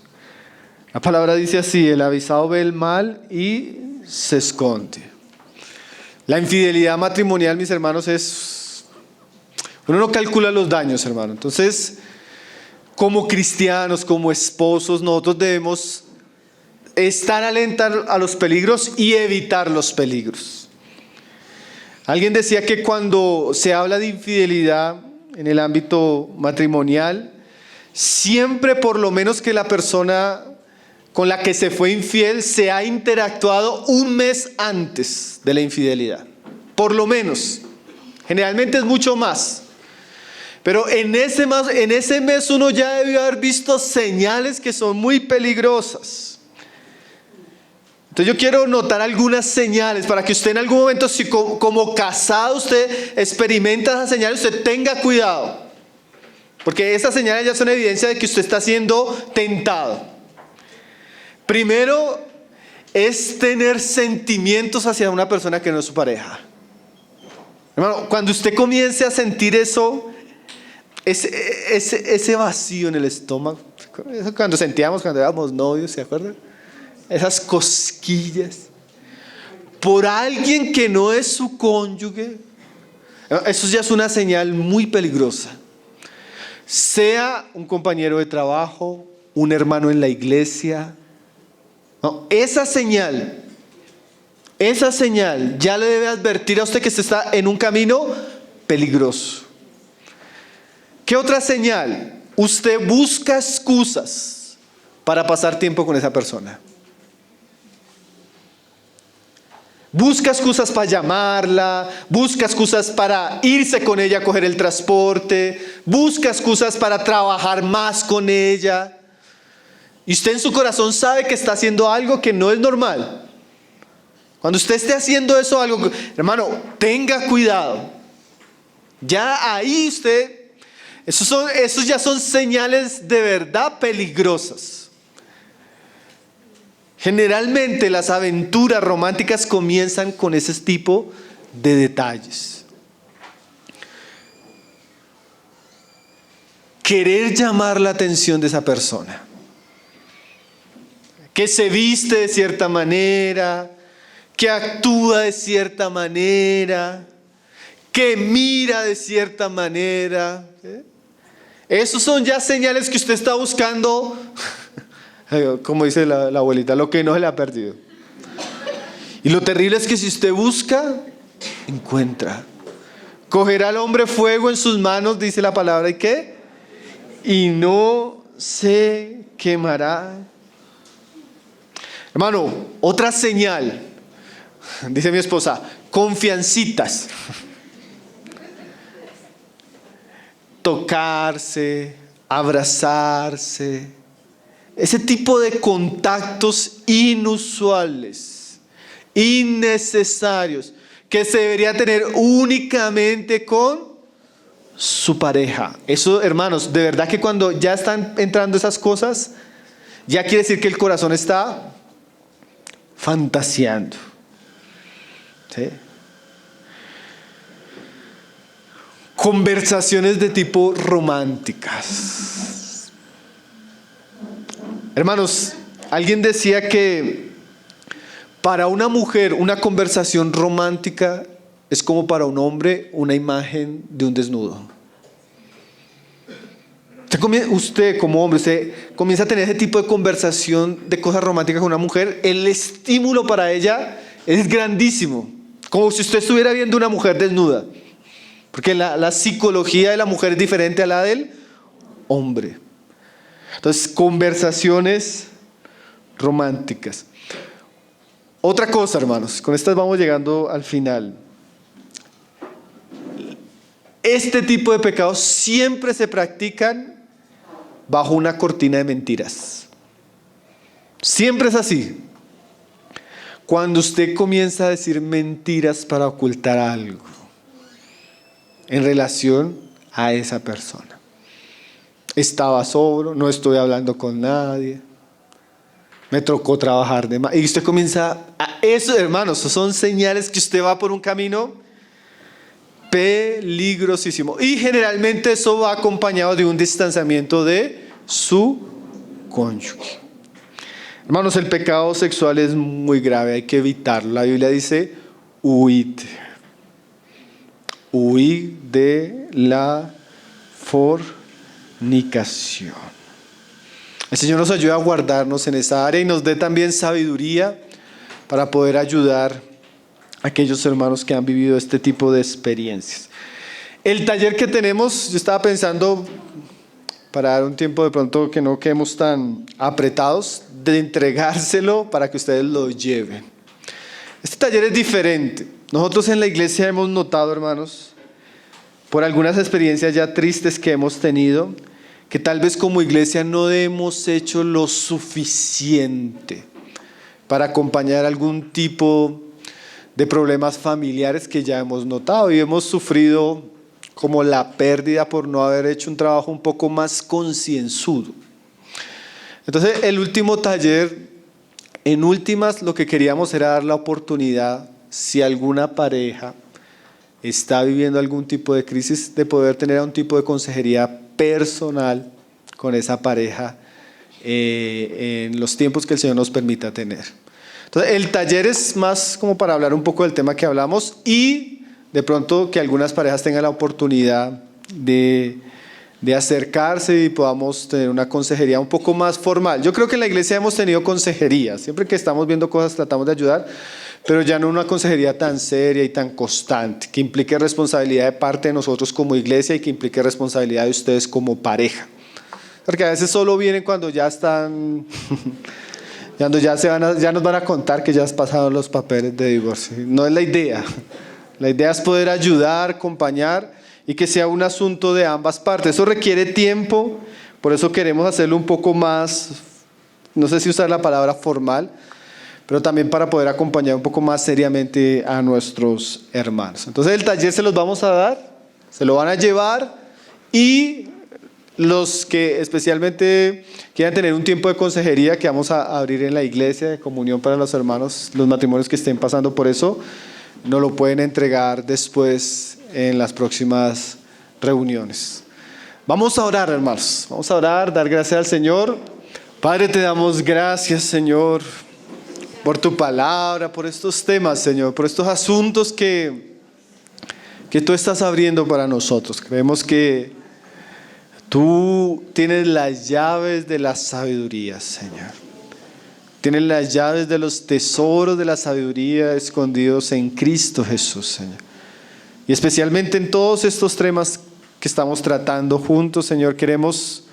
La palabra dice así: el avisado ve el mal y se esconde. La infidelidad matrimonial, mis hermanos, uno no calcula los daños, hermano. Entonces, como cristianos, como esposos, nosotros debemos estar alentar a los peligros y evitar los peligros. Alguien decía que cuando se habla de infidelidad en el ámbito matrimonial, siempre por lo menos que la persona con la que se fue infiel se ha interactuado un mes antes de la infidelidad. Por lo menos. Generalmente es mucho más. Pero en ese mes uno ya debió haber visto señales que son muy peligrosas. Entonces yo quiero notar algunas señales para que usted en algún momento, si como casado usted experimenta esas señales, usted tenga cuidado. Porque esas señales ya son evidencia de que usted está siendo tentado. Primero es tener sentimientos hacia una persona que no es su pareja. Hermano, cuando usted comience a sentir eso, ese vacío en el estómago. Eso cuando sentíamos cuando éramos novios, ¿se acuerdan? Esas cosquillas. Por alguien que no es su cónyuge. Eso ya es una señal muy peligrosa. Sea un compañero de trabajo, un hermano en la iglesia. No, esa señal ya le debe advertir a usted que usted está en un camino peligroso. ¿Qué otra señal? Usted busca excusas para pasar tiempo con esa persona. Busca excusas para llamarla, busca excusas para irse con ella a coger el transporte, busca excusas para trabajar más con ella. Y usted en su corazón sabe que está haciendo algo que no es normal. Cuando usted esté haciendo eso, algo, hermano, tenga cuidado. Ya ahí esos ya son señales de verdad peligrosas. Generalmente las aventuras románticas comienzan con ese tipo de detalles. Querer llamar la atención de esa persona. Que se viste de cierta manera, que actúa de cierta manera, que mira de cierta manera. Esos son ya señales que usted está buscando. Como dice la abuelita, lo que no se le ha perdido. Y lo terrible es que si usted busca, encuentra. Cogerá al hombre fuego en sus manos, dice la palabra, ¿y qué? Y no se quemará. Hermano, otra señal, dice mi esposa, confiancitas. Tocarse, abrazarse. Ese tipo de contactos inusuales, innecesarios, que se debería tener únicamente con su pareja. Eso, hermanos, de verdad que cuando ya están entrando esas cosas, ya quiere decir que el corazón está fantaseando. ¿Sí? Conversaciones de tipo románticas. Hermanos, alguien decía que para una mujer una conversación romántica es como para un hombre una imagen de un desnudo. Usted como hombre, usted comienza a tener ese tipo de conversación de cosas románticas con una mujer, el estímulo para ella es grandísimo. Como si usted estuviera viendo una mujer desnuda. Porque la psicología de la mujer es diferente a la del hombre. Entonces, conversaciones románticas. Otra cosa, hermanos, con estas vamos llegando al final. Este tipo de pecados siempre se practican bajo una cortina de mentiras. Siempre es así. Cuando usted comienza a decir mentiras para ocultar algo en relación a esa persona. Estaba sobrio, no estoy hablando con nadie, me tocó trabajar de más. Y usted comienza a eso, hermanos, son señales que usted va por un camino peligrosísimo. Y generalmente eso va acompañado de un distanciamiento de su cónyuge. Hermanos, el pecado sexual es muy grave, hay que evitarlo. La Biblia dice, huid de la fornicación. El Señor nos ayuda a guardarnos en esa área y nos dé también sabiduría para poder ayudar a aquellos hermanos que han vivido este tipo de experiencias. El taller que tenemos, yo estaba pensando, para dar un tiempo de pronto que no quedemos tan apretados, de entregárselo para que ustedes lo lleven. Este taller es diferente. Nosotros en la iglesia hemos notado, hermanos, por algunas experiencias ya tristes que hemos tenido, que tal vez como iglesia no hemos hecho lo suficiente para acompañar algún tipo de problemas familiares que ya hemos notado y hemos sufrido como la pérdida por no haber hecho un trabajo un poco más concienzudo. Entonces, el último taller, en últimas, lo que queríamos era dar la oportunidad, si alguna pareja está viviendo algún tipo de crisis, de poder tener un tipo de consejería personal con esa pareja en los tiempos que el Señor nos permita tener. Entonces, el taller es más como para hablar un poco del tema que hablamos y de pronto que algunas parejas tengan la oportunidad de acercarse y podamos tener una consejería un poco más formal. Yo creo que en la iglesia hemos tenido consejería, siempre que estamos viendo cosas tratamos de ayudar, pero ya no una consejería tan seria y tan constante, que implique responsabilidad de parte de nosotros como iglesia y que implique responsabilidad de ustedes como pareja. Porque a veces solo vienen cuando ya están, cuando ya nos van a contar que ya has pasado los papeles de divorcio. No es la idea. La idea es poder ayudar, acompañar y que sea un asunto de ambas partes. Eso requiere tiempo, por eso queremos hacerlo un poco más, no sé si usar la palabra formal, pero también para poder acompañar un poco más seriamente a nuestros hermanos. Entonces el taller se los vamos a dar, se lo van a llevar y los que especialmente quieran tener un tiempo de consejería que vamos a abrir en la iglesia de comunión para los hermanos, los matrimonios que estén pasando por eso, nos lo pueden entregar después en las próximas reuniones. Vamos a orar, hermanos. Vamos a orar, dar gracias al Señor. Padre, te damos gracias, Señor, por tu palabra, por estos temas, Señor, por estos asuntos que tú estás abriendo para nosotros. Creemos que tú tienes las llaves de la sabiduría, Señor. Tienes las llaves de los tesoros de la sabiduría escondidos en Cristo Jesús, Señor. Y especialmente en todos estos temas que estamos tratando juntos, Señor, queremos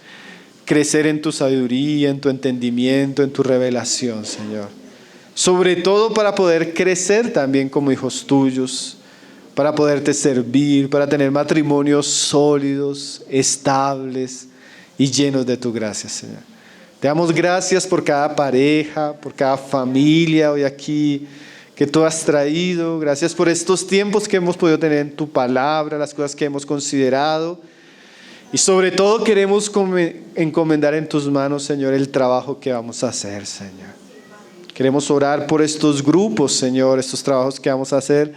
crecer en tu sabiduría, en tu entendimiento, en tu revelación, Señor. Sobre todo para poder crecer también como hijos tuyos, para poderte servir, para tener matrimonios sólidos, estables y llenos de tu gracia, Señor. Te damos gracias por cada pareja, por cada familia hoy aquí que tú has traído. Gracias por estos tiempos que hemos podido tener en tu palabra, las cosas que hemos considerado. Y sobre todo queremos encomendar en tus manos, Señor, el trabajo que vamos a hacer, Señor. Queremos orar por estos grupos, Señor, estos trabajos que vamos a hacer,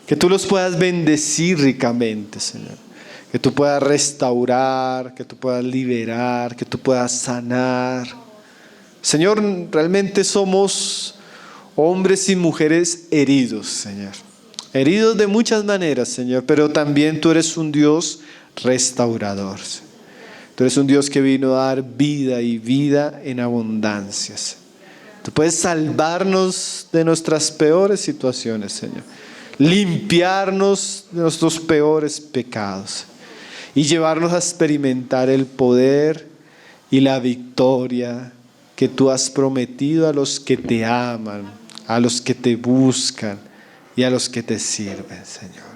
que tú los puedas bendecir ricamente, Señor. Que tú puedas restaurar, que tú puedas liberar, que tú puedas sanar. Señor, realmente somos hombres y mujeres heridos, Señor. Heridos de muchas maneras, Señor, pero también tú eres un Dios restaurador. Tú eres un Dios que vino a dar vida y vida en abundancia. Tú puedes salvarnos de nuestras peores situaciones, Señor. Limpiarnos de nuestros peores pecados. Y llevarnos a experimentar el poder y la victoria que tú has prometido a los que te aman, a los que te buscan y a los que te sirven, Señor.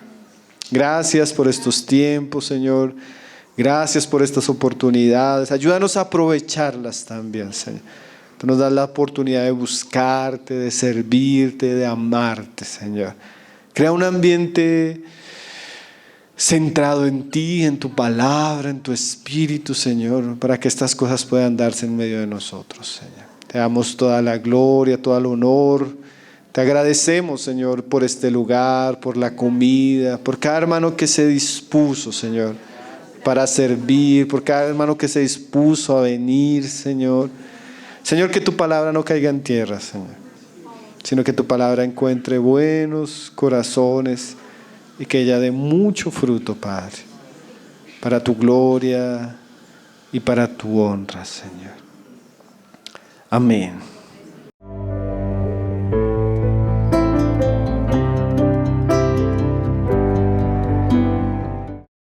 Gracias por estos tiempos, Señor. Gracias por estas oportunidades. Ayúdanos a aprovecharlas también, Señor. Tú nos das la oportunidad de buscarte, de servirte, de amarte, Señor. Crea un ambiente centrado en ti, en tu palabra, en tu espíritu, Señor, para que estas cosas puedan darse en medio de nosotros, Señor. Te damos toda la gloria, todo el honor. Te agradecemos, Señor, por este lugar, por la comida, por cada hermano que se dispuso, Señor, para servir, por cada hermano que se dispuso a venir, Señor. Señor, que tu palabra no caiga en tierra, Señor, sino que tu palabra encuentre buenos corazones y que ella dé mucho fruto, Padre, para tu gloria y para tu honra, Señor. Amén.